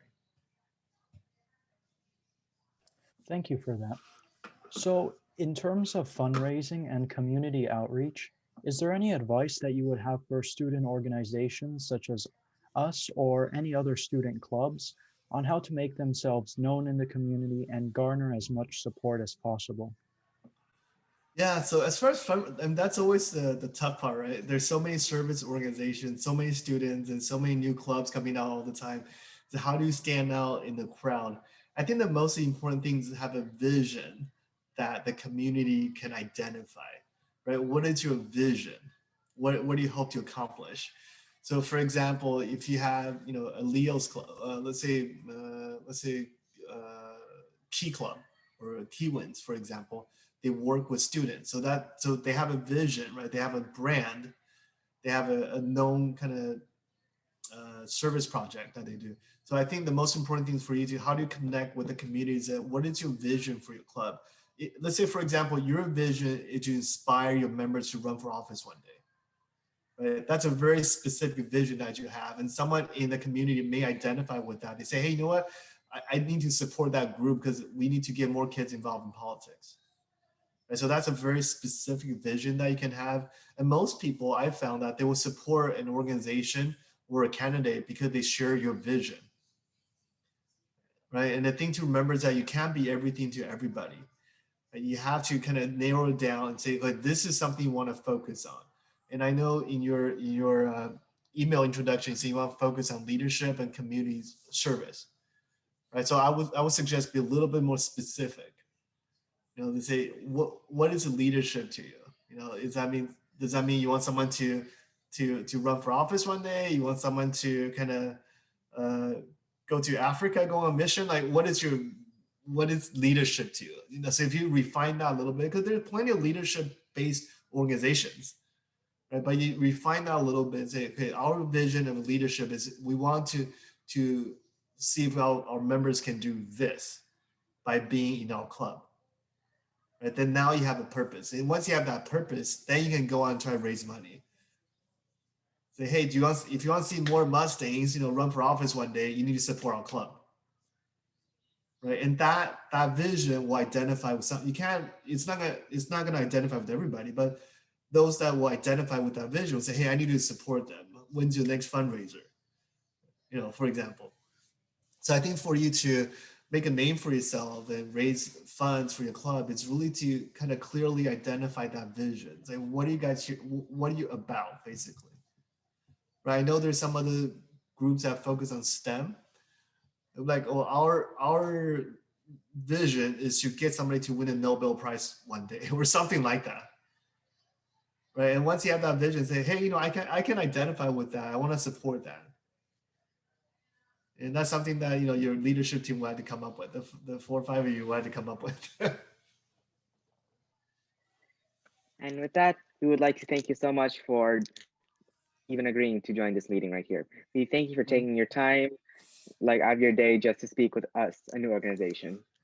S1: Thank you for that. So, in terms of fundraising and community outreach, is there any advice that you would have for student organizations such as us or any other student clubs on how to make themselves known in the community and garner as much support as possible?
S5: Yeah, so as far as fun, and that's always the tough part, right? There's so many service organizations, so many students, and so many new clubs coming out all the time. So how do you stand out in the crowd? I think the most important thing is to have a vision that the community can identify, right? What is your vision? What do you hope to accomplish? So, for example, if you have, a Leo's club, let's say Key Club or Key Wins, for example, they work with students, so they have a vision, right? They have a brand, they have a known kind of service project that they do. So I think the most important thing for you to how do you connect with the community is that what is your vision for your club? Let's say, for example, your vision is to inspire your members to run for office one day. Right? That's a very specific vision that you have, and someone in the community may identify with that. They say, hey, you know what? I need to support that group because we need to get more kids involved in politics. And so that's a very specific vision that you can have. And most people, I've found that they will support an organization or a candidate because they share your vision, right? And the thing to remember is that you can't be everything to everybody. Right? You have to kind of narrow it down and say, like, this is something you want to focus on. And I know in your email introduction, so you want to focus on leadership and community service, right? So I would suggest be a little bit more specific. They say, what is leadership to you? Does that mean you want someone to run for office one day? You want someone to kind of go to Africa, go on a mission? Like, what is leadership to you? So if you refine that a little bit, because there's plenty of leadership-based organizations, right? But you refine that a little bit and say, okay, our vision of leadership is we want to see if our members can do this by being in our club. Right, then now you have a purpose. And once you have that purpose, then you can go out and try to raise money. Say, hey, if you want to see more Mustangs, run for office one day, you need to support our club. Right. And that vision will identify with something. It's not gonna identify with everybody, but those that will identify with that vision will say, hey, I need to support them. When's your next fundraiser? For example. So I think for you to make a name for yourself and raise funds for your club, it's really to kind of clearly identify that vision. Like, what are you guys here? What are you about, basically? Right. I know there's some other groups that focus on STEM. Like, oh, our vision is to get somebody to win a Nobel Prize one day, or something like that. right? And once you have that vision, say, hey, I can identify with that. I want to support that. And that's something that, your leadership team will have to come up with. The 4 or 5 of you will have to come up with.
S4: And with that, we would like to thank you so much for even agreeing to join this meeting right here. We thank you for taking your time, like out of your day, just to speak with us, a new organization.